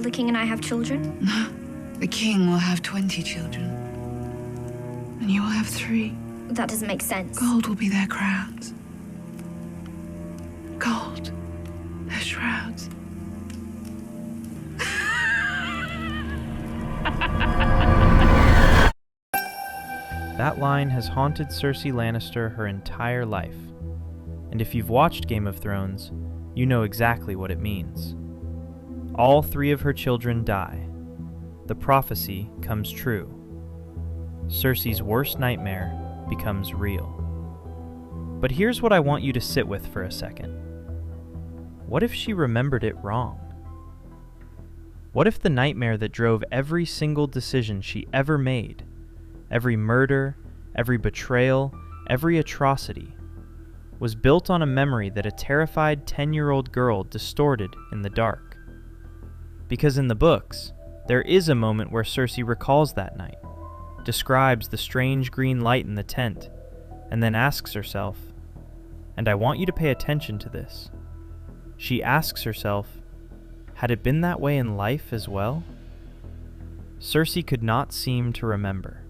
Will the king and I have children? The king will have 20 children. And you will have 3. That doesn't make sense. Gold will be their crowns. Gold. Their shrouds. That line has haunted Cersei Lannister her entire life. And if you've watched Game of Thrones, you know exactly what it means. All 3 of her children die. The prophecy comes true. Cersei's worst nightmare becomes real. But here's what I want you to sit with for a second. What if she remembered it wrong? What if the nightmare that drove every single decision she ever made, every murder, every betrayal, every atrocity, was built on a memory that a terrified 10-year-old girl distorted in the dark? Because in the books, there is a moment where Cersei recalls that night, describes the strange green light in the tent, and then asks herself, and I want you to pay attention to this, she asks herself, had it been that way in life as well? Cersei could not seem to remember.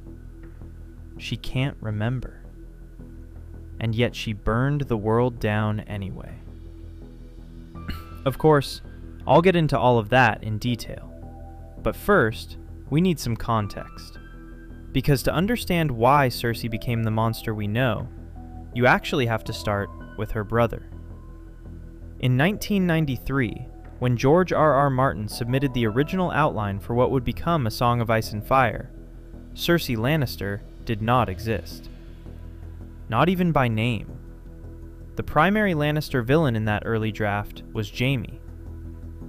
She can't remember. And yet she burned the world down anyway. Of course, I'll get into all of that in detail. But first, we need some context. Because to understand why Cersei became the monster we know, you actually have to start with her brother. In 1993, when George R.R. Martin submitted the original outline for what would become A Song of Ice and Fire, Cersei Lannister did not exist. Not even by name. The primary Lannister villain in that early draft was Jaime.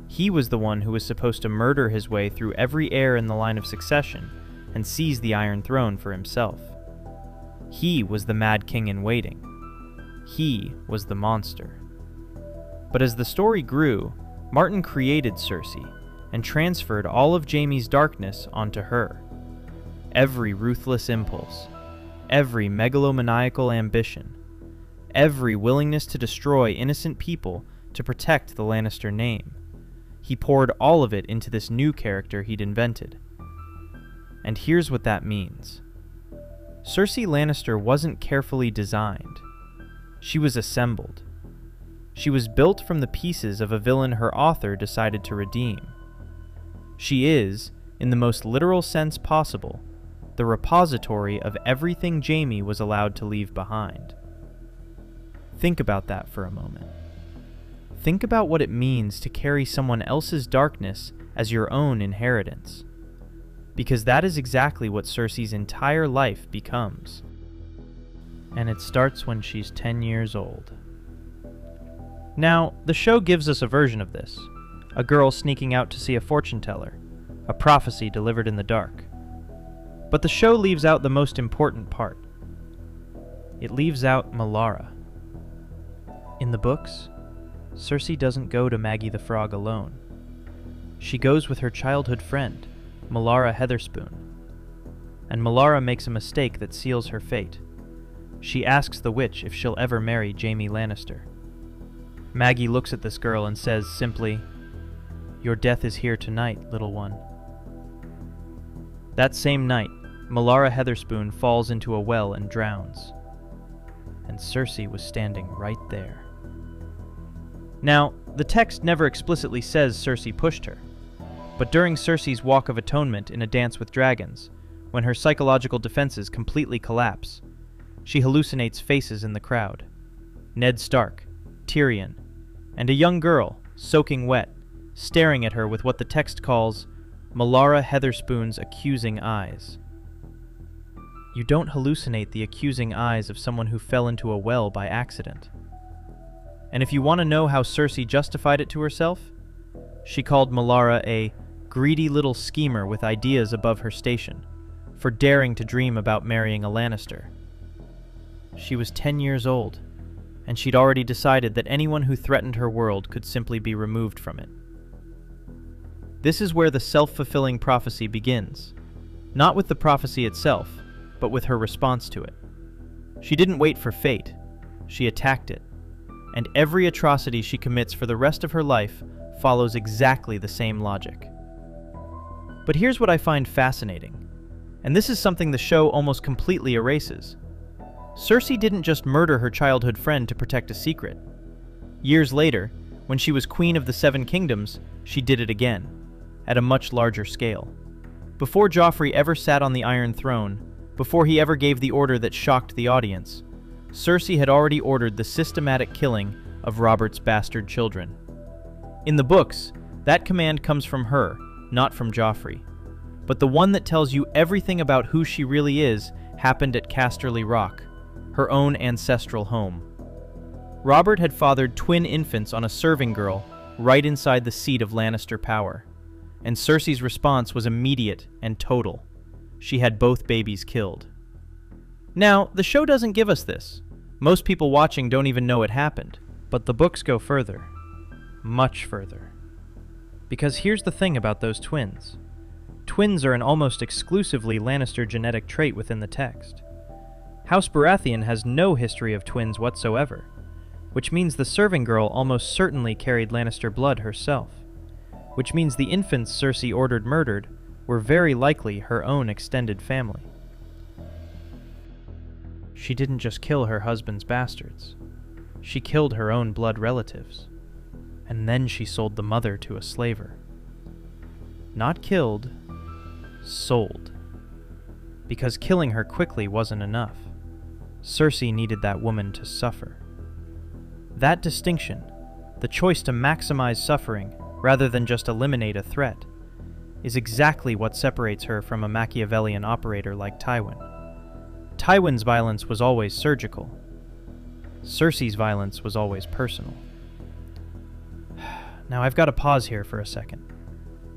He was the one who was supposed to murder his way through every heir in the line of succession and seize the Iron Throne for himself. He was the Mad King in waiting. He was the monster. But as the story grew, Martin created Cersei and transferred all of Jaime's darkness onto her. Every ruthless impulse, every megalomaniacal ambition, every willingness to destroy innocent people to protect the Lannister name. He poured all of it into this new character he'd invented. And here's what that means. Cersei Lannister wasn't carefully designed. She was assembled. She was built from the pieces of a villain her author decided to redeem. She is, in the most literal sense possible, the repository of everything Jaime was allowed to leave behind. Think about that for a moment. Think about what it means to carry someone else's darkness as your own inheritance. Because that is exactly what Cersei's entire life becomes. And it starts when she's 10 years old. Now, the show gives us a version of this. A girl sneaking out to see a fortune teller. A prophecy delivered in the dark. But the show leaves out the most important part. It leaves out Melara. In the books, Cersei doesn't go to Maggy the Frog alone. She goes with her childhood friend, Maera Heatherspoon. And Melara makes a mistake that seals her fate. She asks the witch if she'll ever marry Jaime Lannister. Maggy looks at this girl and says simply, "Your death is here tonight, little one." That same night, Maera Heatherspoon falls into a well and drowns. And Cersei was standing right there. Now, the text never explicitly says Cersei pushed her, but during Cersei's Walk of Atonement in A Dance with Dragons, when her psychological defenses completely collapse, she hallucinates faces in the crowd. Ned Stark, Tyrion, and a young girl, soaking wet, staring at her with what the text calls Maera Heatherspoon's accusing eyes. You don't hallucinate the accusing eyes of someone who fell into a well by accident. And if you want to know how Cersei justified it to herself, she called Melara a greedy little schemer with ideas above her station, for daring to dream about marrying a Lannister. She was 10 years old, and she'd already decided that anyone who threatened her world could simply be removed from it. This is where the self-fulfilling prophecy begins, not with the prophecy itself, but with her response to it. She didn't wait for fate, she attacked it, and every atrocity she commits for the rest of her life follows exactly the same logic. But here's what I find fascinating, and this is something the show almost completely erases. Cersei didn't just murder her childhood friend to protect a secret. Years later, when she was Queen of the Seven Kingdoms, she did it again, at a much larger scale. Before Joffrey ever sat on the Iron Throne, before he ever gave the order that shocked the audience, Cersei had already ordered the systematic killing of Robert's bastard children. In the books, that command comes from her, not from Joffrey. But the one that tells you everything about who she really is happened at Casterly Rock, her own ancestral home. Robert had fathered twin infants on a serving girl right inside the seat of Lannister power, and Cersei's response was immediate and total. She had both babies killed. Now, the show doesn't give us this. Most people watching don't even know it happened, but the books go further. Much further. Because here's the thing about those twins. Twins are an almost exclusively Lannister genetic trait within the text. House Baratheon has no history of twins whatsoever, which means the serving girl almost certainly carried Lannister blood herself, which means the infants Cersei ordered murdered were very likely her own extended family. She didn't just kill her husband's bastards. She killed her own blood relatives. And then she sold the mother to a slaver. Not killed, sold. Because killing her quickly wasn't enough. Cersei needed that woman to suffer. That distinction, the choice to maximize suffering rather than just eliminate a threat, is exactly what separates her from a Machiavellian operator like Tywin. Tywin's violence was always surgical. Cersei's violence was always personal. Now I've got to pause here for a second,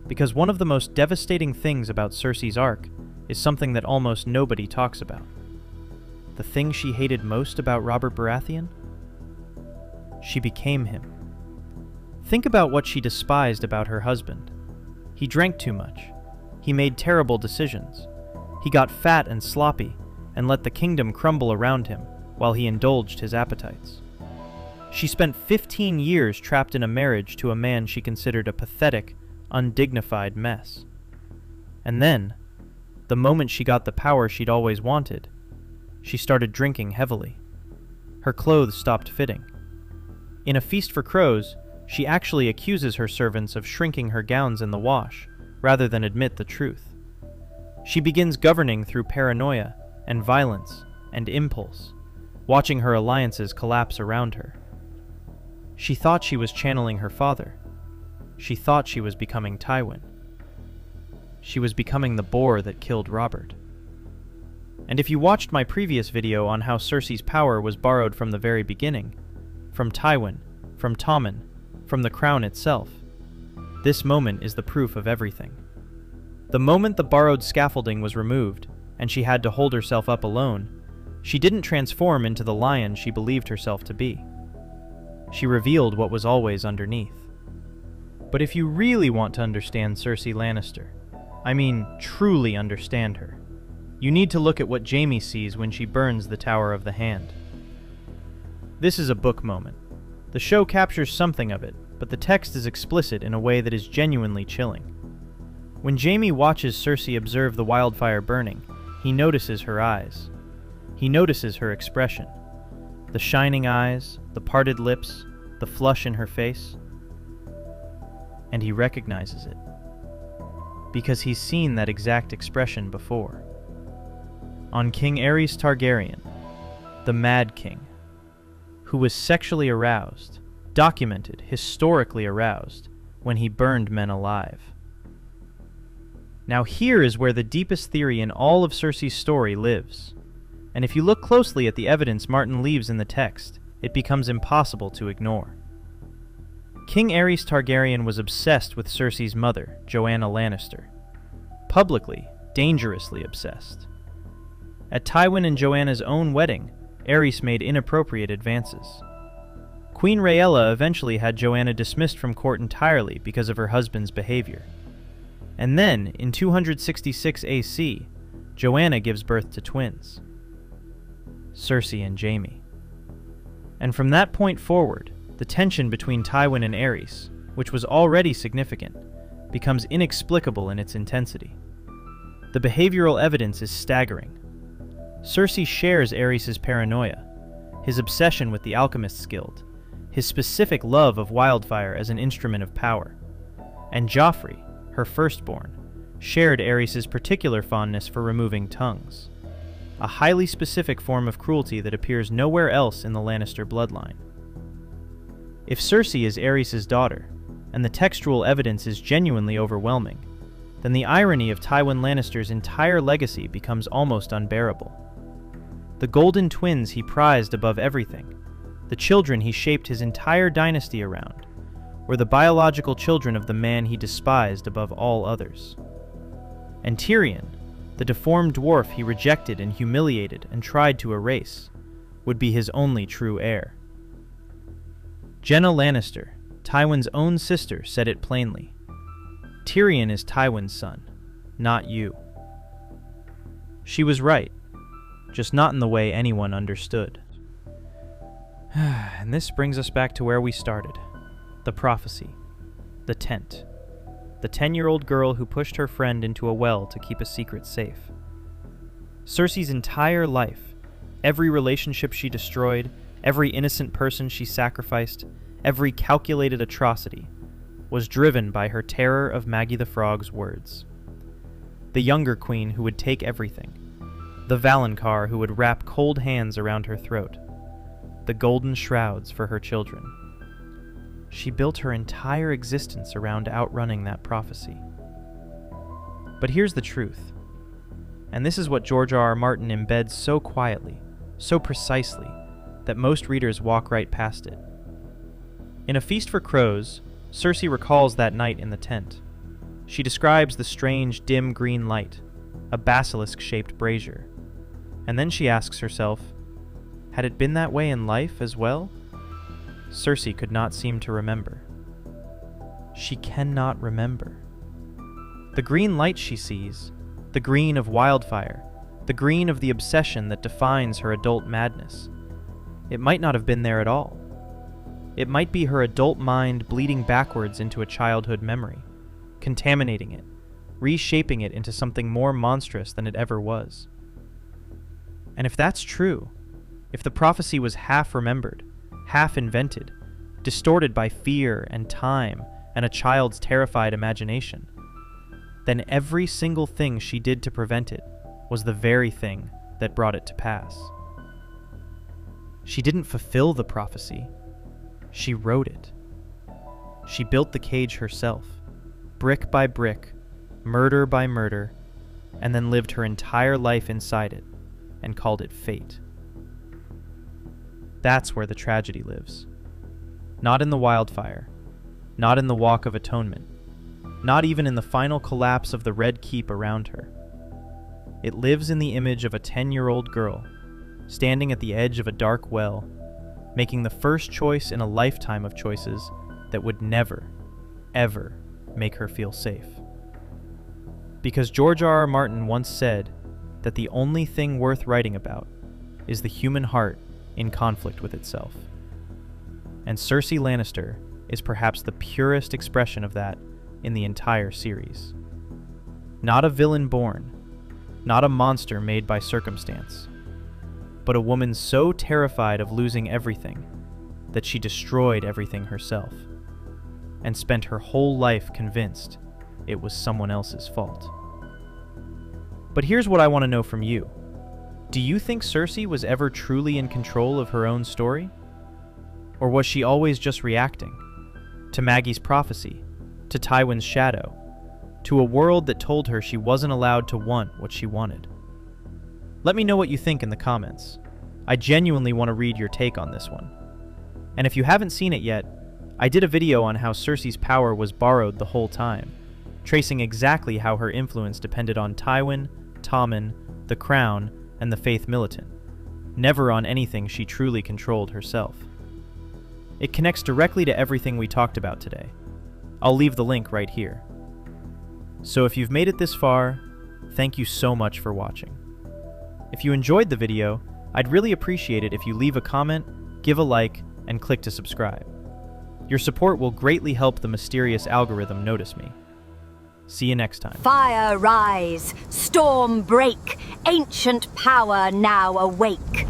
because one of the most devastating things about Cersei's arc is something that almost nobody talks about. The thing she hated most about Robert Baratheon? She became him. Think about what she despised about her husband. He drank too much. He made terrible decisions. He got fat and sloppy and let the kingdom crumble around him while he indulged his appetites. She spent 15 years trapped in a marriage to a man she considered a pathetic, undignified mess. And then, the moment she got the power she'd always wanted, she started drinking heavily. Her clothes stopped fitting. In A Feast for Crows, she actually accuses her servants of shrinking her gowns in the wash, rather than admit the truth. She begins governing through paranoia and violence and impulse, watching her alliances collapse around her. She thought she was channeling her father. She thought she was becoming Tywin. She was becoming the boar that killed Robert. And if you watched my previous video on how Cersei's power was borrowed from the very beginning, from Tywin, from Tommen, from the crown itself, this moment is the proof of everything. The moment the borrowed scaffolding was removed, and she had to hold herself up alone, she didn't transform into the lion she believed herself to be. She revealed what was always underneath. But if you really want to understand Cersei Lannister, I mean truly understand her, you need to look at what Jaime sees when she burns the Tower of the Hand. This is a book moment. The show captures something of it, but the text is explicit in a way that is genuinely chilling. When Jaime watches Cersei observe the wildfire burning, he notices her eyes. He notices her expression. The shining eyes, the parted lips, the flush in her face. And he recognizes it. Because he's seen that exact expression before. On King Aerys Targaryen, the Mad King, who was sexually aroused, documented, historically aroused, when he burned men alive. Now here is where the deepest theory in all of Cersei's story lives. And if you look closely at the evidence Martin leaves in the text, it becomes impossible to ignore. King Aerys Targaryen was obsessed with Cersei's mother, Joanna Lannister. Publicly, dangerously obsessed. At Tywin and Joanna's own wedding, Aerys made inappropriate advances. Queen Rhaella eventually had Joanna dismissed from court entirely because of her husband's behavior. And then, in 266 AC, Joanna gives birth to twins, Cersei and Jaime. And from that point forward, the tension between Tywin and Aerys, which was already significant, becomes inexplicable in its intensity. The behavioral evidence is staggering. Cersei shares Aerys' paranoia, his obsession with the Alchemist's Guild, his specific love of Wildfire as an instrument of power. And Joffrey, her firstborn, shared Aerys' particular fondness for removing tongues, a highly specific form of cruelty that appears nowhere else in the Lannister bloodline. If Cersei is Aerys' daughter, and the textual evidence is genuinely overwhelming, then the irony of Tywin Lannister's entire legacy becomes almost unbearable. The golden twins he prized above everything, the children he shaped his entire dynasty around, were the biological children of the man he despised above all others. And Tyrion, the deformed dwarf he rejected and humiliated and tried to erase, would be his only true heir. Jenna Lannister, Tywin's own sister, said it plainly. Tyrion is Tywin's son, not you. She was right, just not in the way anyone understood. And this brings us back to where we started. The prophecy. The tent. The 10-year-old girl who pushed her friend into a well to keep a secret safe. Cersei's entire life, every relationship she destroyed, every innocent person she sacrificed, every calculated atrocity, was driven by her terror of Maggy the Frog's words. The younger queen who would take everything. The Valonqar who would wrap cold hands around her throat. The golden shrouds for her children. She built her entire existence around outrunning that prophecy. But here's the truth, and this is what George R.R. Martin embeds so quietly, so precisely, that most readers walk right past it. In A Feast for Crows, Cersei recalls that night in the tent. She describes the strange, dim green light, a basilisk-shaped brazier. And then she asks herself, had it been that way in life as well? Cersei could not seem to remember. She cannot remember. The green light she sees, the green of Wildfire, the green of the obsession that defines her adult madness, it might not have been there at all. It might be her adult mind bleeding backwards into a childhood memory, contaminating it, reshaping it into something more monstrous than it ever was. And if that's true, if the prophecy was half remembered, half invented, distorted by fear and time and a child's terrified imagination, then every single thing she did to prevent it was the very thing that brought it to pass. She didn't fulfill the prophecy. She wrote it. She built the cage herself, brick by brick, murder by murder, and then lived her entire life inside it and called it fate. That's where the tragedy lives. Not in the Wildfire, not in the Walk of Atonement, not even in the final collapse of the Red Keep around her. It lives in the image of a 10-year-old girl, standing at the edge of a dark well, making the first choice in a lifetime of choices that would never, ever make her feel safe. Because George R.R. Martin once said that the only thing worth writing about is the human heart in conflict with itself. And Cersei Lannister is perhaps the purest expression of that in the entire series. Not a villain born, not a monster made by circumstance, but a woman so terrified of losing everything that she destroyed everything herself, and spent her whole life convinced it was someone else's fault. But here's what I want to know from you. Do you think Cersei was ever truly in control of her own story? Or was she always just reacting? To Maggy's prophecy, to Tywin's shadow, to a world that told her she wasn't allowed to want what she wanted? Let me know what you think in the comments. I genuinely want to read your take on this one. And if you haven't seen it yet, I did a video on how Cersei's power was borrowed the whole time, tracing exactly how her influence depended on Tywin, Tommen, the Crown, and the Faith Militant, never on anything she truly controlled herself. It connects directly to everything we talked about today. I'll leave the link right here. So if you've made it this far, thank you so much for watching. If you enjoyed the video, I'd really appreciate it if you leave a comment, give a like, and click to subscribe. Your support will greatly help the mysterious algorithm notice me. See you next time. Fire rise, storm break, ancient power now awake.